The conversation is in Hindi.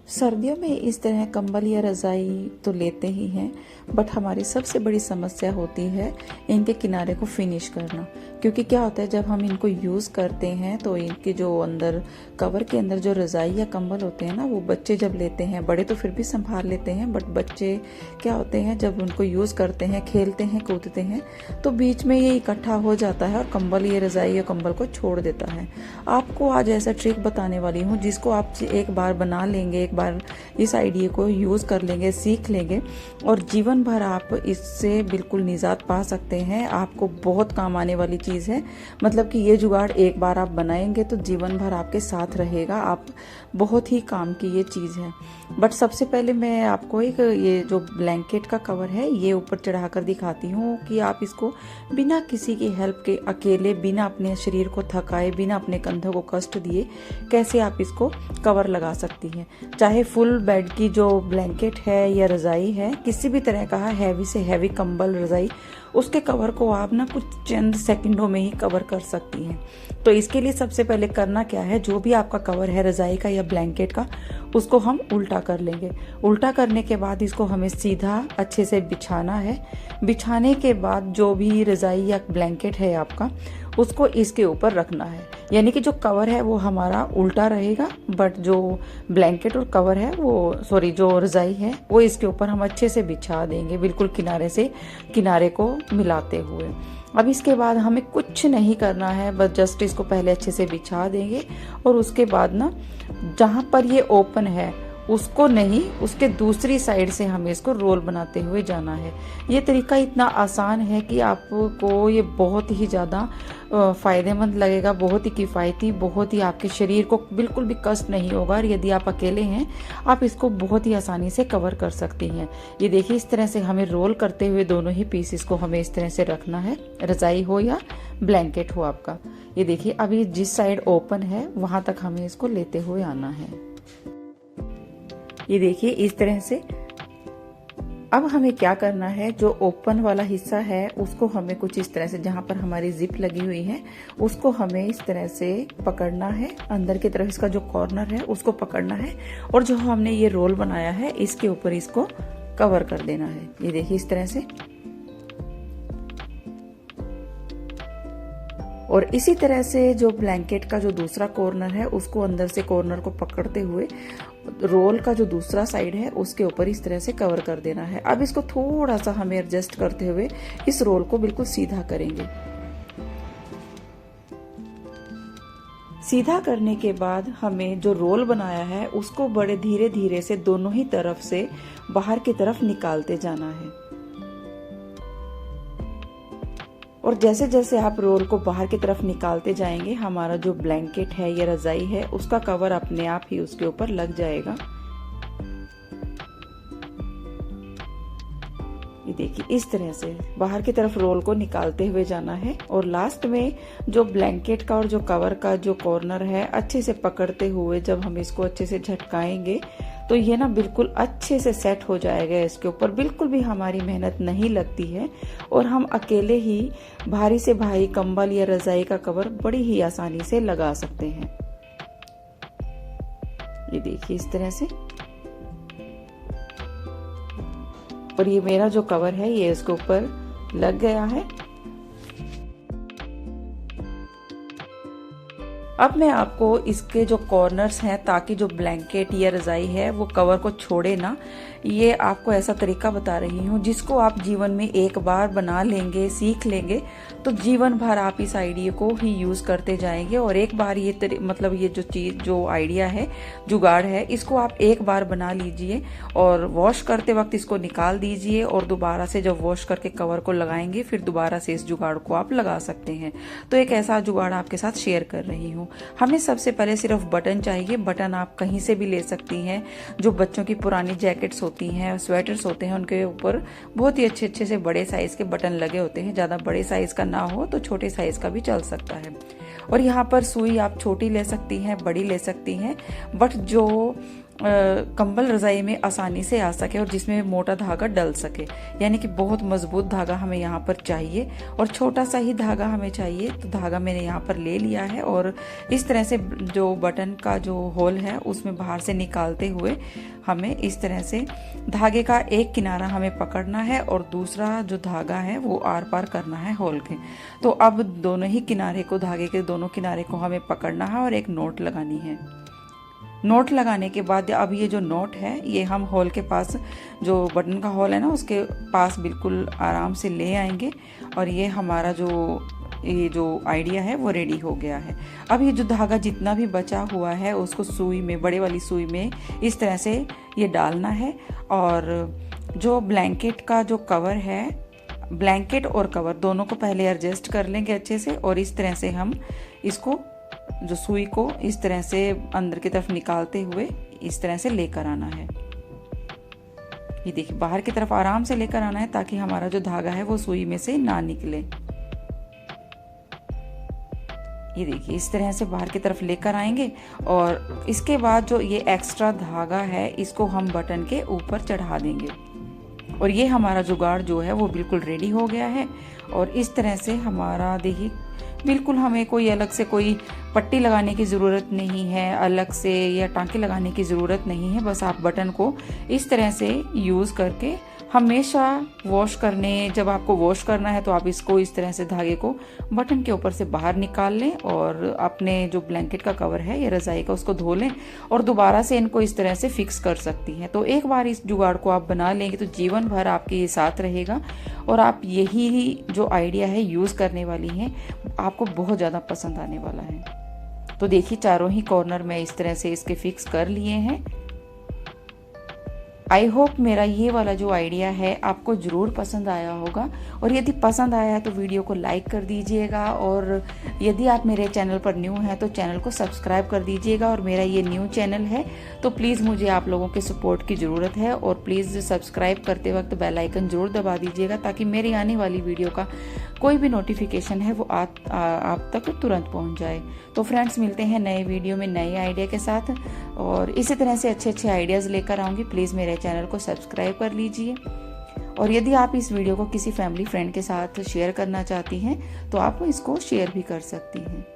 सर्दियों में इस तरह कंबल या रज़ाई तो लेते ही हैं, बट हमारी सबसे बड़ी समस्या होती है इनके किनारे को फिनिश करना। क्योंकि क्या होता है, जब हम इनको यूज़ करते हैं तो इनके जो अंदर कवर के अंदर जो रज़ाई या कंबल होते हैं ना, वो बच्चे जब लेते हैं, बड़े तो फिर भी संभाल लेते हैं, बट बच्चे क्या होते हैं, जब उनको यूज़ करते हैं, खेलते हैं, कूदते हैं, तो बीच में ये इकट्ठा हो जाता है और कंबल या रज़ाई या कंबल को छोड़ देता है। आपको आज ऐसा ट्रिक बताने वाली हूँ जिसको आप एक बार बना लेंगे, एक बार इस आइडिया को यूज़ कर लेंगे, सीख लेंगे और जीवन भर आप इससे बिल्कुल निजात पा सकते हैं। आपको बहुत काम आने वाली चीज़ है। मतलब कि ये जुगाड़ एक बार आप बनाएंगे तो जीवन भर आपके साथ रहेगा। आप बहुत ही काम की ये चीज़ है। बट सबसे पहले मैं आपको एक ये जो ब्लैंकेट का कवर है ये ऊपर चढ़ाकर दिखाती हूँ कि आप इसको बिना किसी की हेल्प के, अकेले, बिना अपने शरीर को थकाए, बिना अपने कंधों को कष्ट दिए कैसे आप इसको कवर लगा सकती हैं। चाहे फुल बेड की जो ब्लैंकेट है या रज़ाई है, किसी भी तरह का हैवी से हैवी कंबल रज़ाई, उसके कवर को आप ना कुछ चंद सेकंडों में ही कवर कर सकती हैं। तो इसके लिए सबसे पहले करना क्या है, जो भी आपका कवर है रज़ाई का या ब्लैंकेट का, उसको हम उल्टा कर लेंगे। उल्टा करने के बाद इसको हमें सीधा अच्छे से बिछाना है। बिछाने के बाद जो भी रज़ाई या ब्लैंकेट है आपका, उसको इसके ऊपर रखना है। यानी कि जो कवर है वो हमारा उल्टा रहेगा, बट जो ब्लैंकेट और कवर है जो रज़ाई है वो इसके ऊपर हम अच्छे से बिछा देंगे, बिल्कुल किनारे से किनारे को मिलाते हुए। अब इसके बाद हमें कुछ नहीं करना है, बस जस्ट इसको पहले अच्छे से बिछा देंगे और उसके बाद ना जहाँ पर ये ओपन है उसको नहीं, उसके दूसरी साइड से हमें इसको रोल बनाते हुए जाना है। ये तरीका इतना आसान है कि आपको ये बहुत ही ज़्यादा फ़ायदेमंद लगेगा, बहुत ही किफ़ायती, बहुत ही आपके शरीर को बिल्कुल भी कष्ट नहीं होगा। और यदि आप अकेले हैं, आप इसको बहुत ही आसानी से कवर कर सकती हैं। ये देखिए, इस तरह से हमें रोल करते हुए दोनों ही पीसेस को हमें इस तरह से रखना है, रज़ाई हो या ब्लैंकेट हो आपका। ये देखिए, अभी जिस साइड ओपन है वहाँ तक हमें इसको लेते हुए आना है। ये देखिए इस तरह से। अब हमें क्या करना है, जो ओपन वाला हिस्सा है उसको हमें कुछ इस तरह से, जहां पर हमारी जिप लगी हुई है उसको हमें इस तरह से पकड़ना है। अंदर की तरफ इसका जो कॉर्नर है उसको पकड़ना है और जो हमने ये रोल बनाया है इसके ऊपर इसको कवर कर देना है। ये देखिए इस तरह से। और इसी तरह से जो ब्लैंकेट का जो दूसरा कॉर्नर है उसको अंदर से कॉर्नर को पकड़ते हुए रोल का जो दूसरा साइड है उसके ऊपर इस तरह से कवर कर देना है। अब इसको थोड़ा सा हमें एडजस्ट करते हुए इस रोल को बिल्कुल सीधा करेंगे। सीधा करने के बाद हमें जो रोल बनाया है उसको बड़े धीरे धीरे से दोनों ही तरफ से बाहर की तरफ निकालते जाना है। और जैसे जैसे आप रोल को बाहर की तरफ निकालते जाएंगे, हमारा जो ब्लैंकेट है या रज़ाई है उसका कवर अपने आप ही उसके ऊपर लग जाएगा। ये देखिए इस तरह से बाहर की तरफ रोल को निकालते हुए जाना है और लास्ट में जो ब्लैंकेट का और जो कवर का जो कॉर्नर है अच्छे से पकड़ते हुए जब हम इसको अच्छे से झटकाएंगे तो ये ना बिल्कुल अच्छे से सेट हो जाएगा। इसके ऊपर बिल्कुल भी हमारी मेहनत नहीं लगती है और हम अकेले ही भारी से भारी कंबल या रज़ाई का कवर बड़ी ही आसानी से लगा सकते हैं। ये देखिए इस तरह से। और ये मेरा जो कवर है ये इसके ऊपर लग गया है। अब मैं आपको इसके जो कॉर्नर्स हैं, ताकि जो ब्लैंकेट या रज़ाई है वो कवर को छोड़े ना, ये आपको ऐसा तरीका बता रही हूँ जिसको आप जीवन में एक बार बना लेंगे, सीख लेंगे तो जीवन भर आप इस आइडिया को ही यूज़ करते जाएंगे। और एक बार ये मतलब ये जो चीज़, जो आइडिया है, जुगाड़ है, इसको आप एक बार बना लीजिए और वॉश करते वक्त इसको निकाल दीजिए और दोबारा से जब वॉश करके कवर को लगाएंगे फिर दोबारा से इस जुगाड़ को आप लगा सकते हैं। तो एक ऐसा जुगाड़ आपके साथ शेयर कर रही हूँ। हमें सबसे पहले सिर्फ बटन चाहिए। बटन आप कहीं से भी ले सकती हैं। जो बच्चों की पुरानी जैकेट्स होती हैं, स्वेटर्स होते हैं, उनके ऊपर बहुत ही अच्छे अच्छे से बड़े साइज के बटन लगे होते हैं। ज़्यादा बड़े साइज का ना हो तो छोटे साइज का भी चल सकता है। और यहाँ पर सुई आप छोटी ले सकती हैं, बड़ी ले सकती हैं, बट जो कंबल रजाई में आसानी से आ सके और जिसमें मोटा धागा डल सके, यानी कि बहुत मजबूत धागा हमें यहाँ पर चाहिए और छोटा सा ही धागा हमें चाहिए। तो धागा मैंने यहाँ पर ले लिया है और इस तरह से जो बटन का जो होल है उसमें बाहर से निकालते हुए हमें इस तरह से धागे का एक किनारा हमें पकड़ना है और दूसरा जो धागा है वो आर पार करना है होल के। तो अब दोनों ही किनारे को, धागे के दोनों किनारे को हमें पकड़ना है और एक नोट लगानी है। नोट लगाने के बाद अब ये जो नोट है ये हम होल के पास, जो बटन का होल है ना उसके पास बिल्कुल आराम से ले आएंगे और ये हमारा ये जो आइडिया है वो रेडी हो गया है। अब ये जो धागा जितना भी बचा हुआ है उसको सुई में, बड़े वाली सुई में इस तरह से ये डालना है और जो ब्लैंकेट का जो कवर है, ब्लैंकेट और कवर दोनों को पहले एडजस्ट कर लेंगे अच्छे से और इस तरह से हम इसको, जो सुई को इस तरह से अंदर की तरफ निकालते हुए इस तरह से लेकर आना है। ये देखिए बाहर की तरफ आराम से लेकर आना है ताकि हमारा जो धागा है वो सुई में से ना निकले। ये देखिए इस तरह से बाहर की तरफ लेकर आएंगे और इसके बाद जो ये एक्स्ट्रा धागा है इसको हम बटन के ऊपर चढ़ा देंगे और ये हमारा जुगाड़ जो है वो बिल्कुल रेडी हो गया है। और इस तरह से हमारा देखिए बिल्कुल हमें कोई अलग से कोई पट्टी लगाने की ज़रूरत नहीं है, अलग से या टांके लगाने की ज़रूरत नहीं है। बस आप बटन को इस तरह से यूज़ करके हमेशा वॉश करने, जब आपको वॉश करना है तो आप इसको इस तरह से धागे को बटन के ऊपर से बाहर निकाल लें और अपने जो ब्लैंकेट का कवर है या रज़ाई का उसको धो लें और दोबारा से इनको इस तरह से फिक्स कर सकती हैं। तो एक बार इस जुगाड़ को आप बना लेंगे तो जीवन भर आपके ये साथ रहेगा और आप यही जो आइडिया है यूज़ करने वाली हैं, आपको बहुत ज़्यादा पसंद आने वाला है। तो देखिए चारों ही कॉर्नर में इस तरह से इसके फिक्स कर लिए हैं। आई होप मेरा ये वाला जो आइडिया है आपको ज़रूर पसंद आया होगा और यदि पसंद आया है तो वीडियो को लाइक कर दीजिएगा और यदि आप मेरे चैनल पर न्यू हैं तो चैनल को सब्सक्राइब कर दीजिएगा। और मेरा ये न्यू चैनल है तो प्लीज़ मुझे आप लोगों के सपोर्ट की ज़रूरत है और प्लीज़ सब्सक्राइब करते वक्त बेल आइकन ज़रूर दबा दीजिएगा ताकि मेरी आने वाली वीडियो का कोई भी नोटिफिकेशन है वो आप तक तुरंत पहुंच जाए। तो फ्रेंड्स मिलते हैं नए वीडियो में नए आइडिया के साथ और इसी तरह से अच्छे अच्छे आइडियाज़ लेकर आऊँगी। प्लीज़ मेरे चैनल को सब्सक्राइब कर लीजिए और यदि आप इस वीडियो को किसी फैमिली फ्रेंड के साथ शेयर करना चाहती हैं तो आप इसको शेयर भी कर सकती हैं।